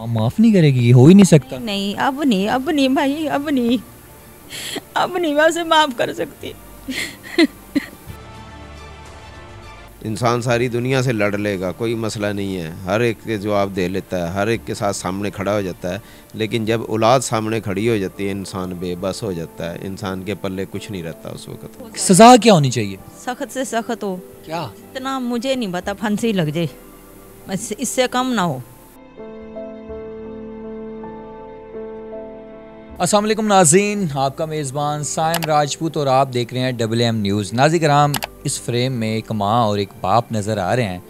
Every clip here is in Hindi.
माफ़ नहीं करेगी, ये हो ही नहीं सकता। नहीं, अब नहीं भाई, अब नहीं मैं उसे माफ़ कर सकती। इंसान सारी दुनिया से लड़ लेगा, कोई मसला नहीं है, हर एक के जवाब दे लेता है, हर एक के साथ सामने खड़ा हो जाता है। लेकिन जब औलाद सामने खड़ी हो जाती है, इंसान बेबस हो जाता है, इंसान के पल्ले कुछ नहीं रहता उस वक्त। सज़ा क्या होनी चाहिए? सख्त से सख्त हो। क्या? इतना मुझे नहीं पता, फांसी लग जाए, बस इससे कम ना हो। अस्सलाम वालेकुम नाज़रीन, आपका मेज़बान साइम राजपूत और आप देख रहे हैं WM न्यूज़। नाज़रीन कराम, इस फ्रेम में एक माँ और एक बाप नज़र आ रहे हैं,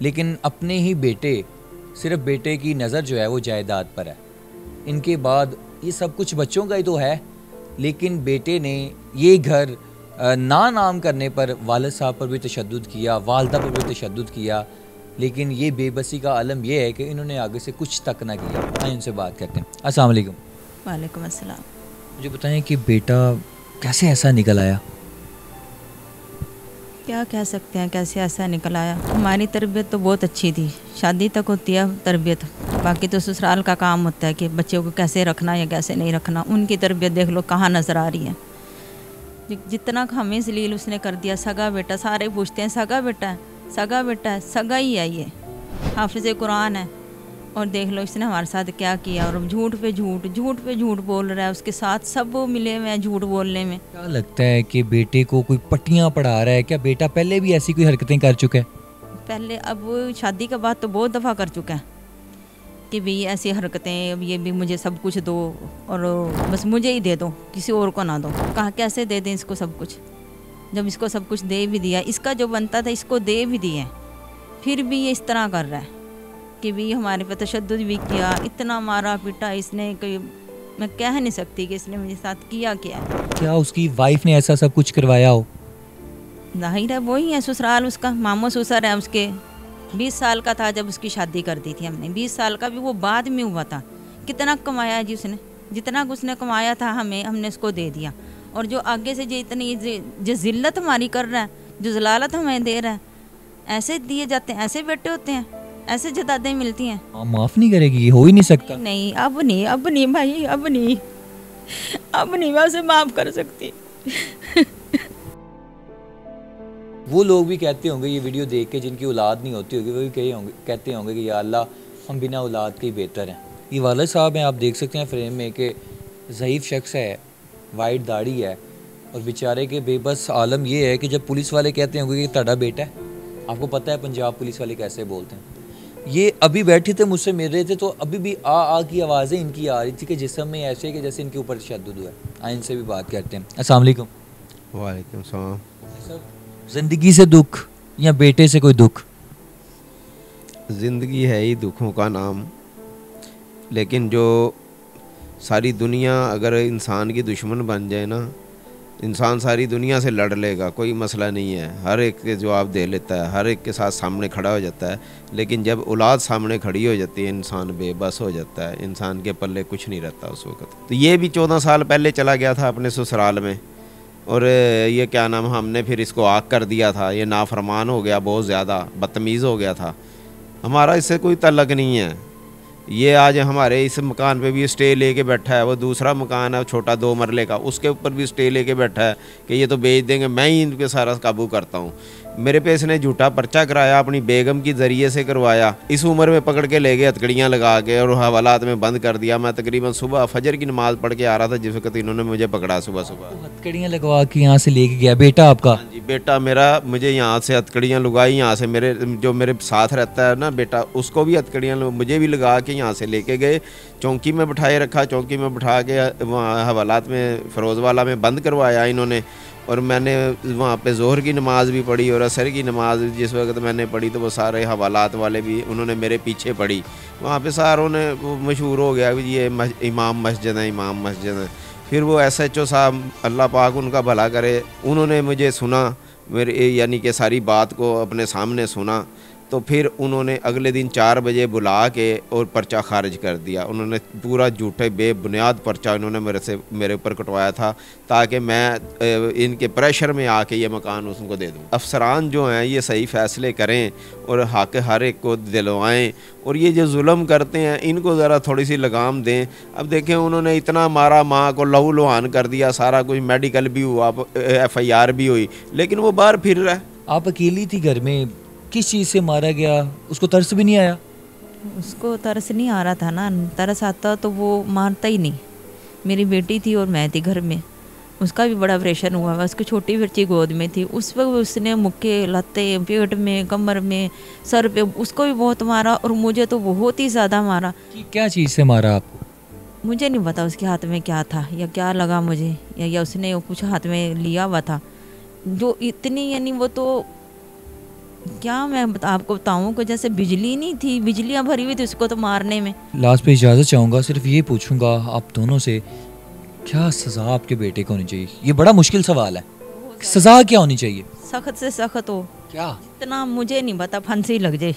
लेकिन अपने ही बेटे, सिर्फ बेटे की नज़र जो है वो जायदाद पर है। इनके बाद ये सब कुछ बच्चों का ही तो है, लेकिन बेटे ने ये घर ना नाम करने पर वालिद साहब पर भी तशद्दुद किया, वालदा पर भी तशद्दुद किया, लेकिन ये बेबसी का आलम यह है कि इन्होंने आगे से कुछ तक ना किया। आइए उनसे बात करते हैं। अस्सलाम वालेकुम। वालेकुम अस्सलाम। मुझे बताएं कि बेटा कैसे ऐसा निकल आया? क्या कह सकते हैं कैसे ऐसा निकल आया। हमारी तरबियत तो बहुत अच्छी थी, शादी तक होती है तरबियत, बाकी तो ससुराल का काम होता है कि बच्चों को कैसे रखना या कैसे नहीं रखना। उनकी तरबियत देख लो कहाँ नज़र आ रही है। जितना हमें जलील उसने कर दिया। सगा बेटा, सारे पूछते हैं सगा बेटा है, सगा बेटा है, सगा ही है ये, हाफिज़ कुरान है। और देख लो इसने हमारे साथ क्या किया। और झूठ पे झूठ बोल रहा है, उसके साथ सब वो मिले हुए हैं झूठ बोलने में। क्या लगता है कि बेटे को कोई पट्टियाँ पढ़ा रहा है? क्या बेटा पहले भी ऐसी कोई हरकतें कर चुका है? पहले, अब वो शादी के बाद तो बहुत दफ़ा कर चुका है कि भाई ऐसी हरकतें, अब ये भी मुझे सब कुछ दो और बस मुझे ही दे दो, किसी और को ना दो। कहा कैसे दे दें इसको सब कुछ, जब इसको सब कुछ दे भी दिया, इसका जो बनता था इसको दे भी दिए, फिर भी ये इस तरह कर रहा है कि भी हमारे पे तशद्दुद भी किया, इतना मारा पीटा इसने कि मैं कह नहीं सकती कि इसने मेरे साथ किया क्या। क्या उसकी वाइफ ने ऐसा सब कुछ करवाया हो? जाहिर है वही है, ससुराल उसका, मामो ससुर है उसके। 20 साल का था जब उसकी शादी कर दी थी हमने। 20 साल का भी वो बाद में हुआ था। कितना कमाया जी उसने, जितना उसने कमाया था हमने उसको दे दिया। और जो आगे से जो इतनी जो जिल्लत हमारी कर रहा है, जो जलालत हमें दे रहा है, ऐसे दिए जाते हैं, ऐसे बेटे होते हैं, ऐसे जदादें मिलती हैं। माफ़ नहीं करेगी, ये हो ही नहीं सकता। नहीं, अब नहीं भाई, अब नहीं मैं उसे माफ़ कर सकती। वो लोग भी कहते होंगे ये वीडियो देख के, जिनकी औलाद नहीं होती होगी, वो भी कहते होंगे कि या अल्लाह हम बिना औलाद के ही बेहतर हैं। ये वालिद साहब हैं, आप देख सकते हैं फ्रेम में कि ज़ईफ़ शख्स है, वाइट दाढ़ी है, और बेचारे के बेबस आलम ये है कि जब पुलिस वाले कहते होंगे कि ਤੁਹਾਡਾ बेटा है, आपको पता है पंजाब पुलिस वाले कैसे बोलते हैं। ये अभी बैठे थे, मुझसे मिल रहे थे, तो अभी भी आ की आवाज़ें इनकी आ रही थी कि जिस्म में ऐसे कि जैसे इनके ऊपर तशद्दुद हुआ है। आइए इनसे भी बात करते हैं। अस्सलाम वालेकुम। वालेकुम सलाम। सर, ज़िंदगी से दुख या बेटे से कोई दुख? ज़िंदगी है ही दुखों का नाम, लेकिन जो सारी दुनिया अगर इंसान की दुश्मन बन जाए ना, इंसान सारी दुनिया से लड़ लेगा, कोई मसला नहीं है, हर एक के जवाब दे लेता है, हर एक के साथ सामने खड़ा हो जाता है। लेकिन जब औलाद सामने खड़ी हो जाती है, इंसान बेबस हो जाता है, इंसान के पल्ले कुछ नहीं रहता उस वक्त। तो ये भी 14 साल पहले चला गया था अपने ससुराल में, और ये क्या नाम, हमने फिर इसको आग कर दिया था। ये नाफरमान हो गया, बहुत ज़्यादा बदतमीज़ हो गया था। हमारा इससे कोई तल्लक नहीं है। ये आज हमारे इस मकान पे भी स्टे लेके बैठा है, वो दूसरा मकान है छोटा 2 मरले का, उसके ऊपर भी स्टे लेके बैठा है कि ये तो बेच देंगे, मैं ही इनके सारा काबू करता हूँ। मेरे पे इसने झूठा पर्चा कराया, अपनी बेगम की ज़रिए से करवाया। इस उम्र में पकड़ के ले गए हथकड़ियाँ लगा के और हवालात में बंद कर दिया। मैं तकरीबन सुबह फजर की नमाज़ पढ़ के आ रहा था जिस वक्त इन्होंने मुझे पकड़ा सुबह सुबह। हथकड़ियाँ लगवा के यहाँ से लेके गया बेटा आपका? हाँ जी, बेटा मेरा, मुझे यहाँ से हथकड़ियाँ लगाई, यहाँ से मेरे जो मेरे साथ रहता है ना बेटा, उसको भी हथकड़ियाँ मुझे भी लगा के यहाँ से लेके गए। चौंकी में बिठाए रखा, चौंकी में बिठा के वहाँ हवालात में फ़िरोज़वाला में बंद करवाया इन्होंने। और मैंने वहाँ पे ज़ोहर की नमाज़ भी पढ़ी और असर की नमाज़ जिस वक्त मैंने पढ़ी, तो वो सारे हवालात वाले भी उन्होंने मेरे पीछे पढ़ी। वहाँ पे सारों ने मशहूर हो गया कि ये इमाम मस्जिद है, इमाम मस्जिद है। फिर वो SHO साहब, अल्लाह पाक उनका भला करे, उन्होंने मुझे सुना, मेरे यानी कि सारी बात को अपने सामने सुना। तो फिर उन्होंने अगले दिन 4 बजे बुला के और पर्चा खारिज कर दिया। उन्होंने पूरा झूठे बेबुनियाद पर्चा इन्होंने मेरे ऊपर कटवाया था ताकि मैं इनके प्रेशर में आके ये मकान उनको दे दूँ। अफसरान जो हैं ये सही फ़ैसले करें और हक़ हर एक को दिलवाएं, और ये जो जुल्म करते हैं इनको ज़रा थोड़ी सी लगाम दें। अब देखें उन्होंने इतना मारा, माँ को लहू लुहान कर दिया, सारा कुछ मेडिकल भी हुआ, FIR भी हुई, लेकिन वो बाहर फिर रहा है। आप अकेली थी घर में, किस चीज़ से मारा गया? उसको तरस भी नहीं आया? उसको तरस नहीं आ रहा था ना, तरस आता तो वो मारता ही नहीं। मेरी बेटी थी और मैं थी घर में, उसका भी बड़ा ऑपरेशन हुआ हुआ, उसकी छोटी बच्ची गोद में थी। उस वक्त उसने मुक्के लत्ते, पेट में, कमर में, सर पे, उसको भी बहुत मारा और मुझे तो बहुत ही ज़्यादा मारा। कि क्या चीज़ से मारा आपको? मुझे नहीं पता उसके हाथ में क्या था या क्या लगा मुझे, या उसने कुछ हाथ में लिया हुआ था जो इतनी, यानी वो तो क्या मैं आपको बताऊं कि जैसे बिजली नहीं थी, बिजलियां भरी हुई थी उसको तो मारने में। लास्ट पे इजाज़त चाहूँगा, सिर्फ ये पूछूंगा आप दोनों से, क्या सज़ा आपके बेटे को होनी चाहिए? ये बड़ा मुश्किल सवाल है, सज़ा क्या होनी चाहिए? सख्त से सख्त हो। क्या? इतना मुझे नहीं पता, फांसी लग जाए,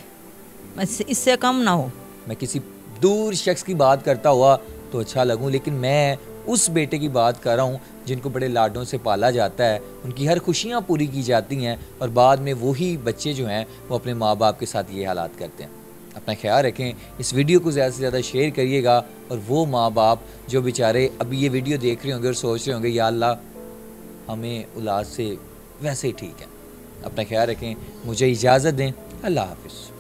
इससे कम ना हो। मैं किसी दूर शख्स की बात करता हुआ तो अच्छा लगूं, लेकिन मैं उस बेटे की बात कर रहा हूँ जिनको बड़े लाडों से पाला जाता है, उनकी हर खुशियाँ पूरी की जाती हैं, और बाद में वही बच्चे जो हैं वो अपने माँ बाप के साथ ये हालात करते हैं। अपना ख्याल रखें, इस वीडियो को ज़्यादा से ज़्यादा शेयर करिएगा, और वो माँ बाप जो बेचारे अभी ये वीडियो देख रहे होंगे और सोच रहे होंगे या अल्लाह हमें औलाद से वैसे ही ठीक है। अपना ख्याल रखें, मुझे इजाज़त दें, अल्लाह हाफ़िज़।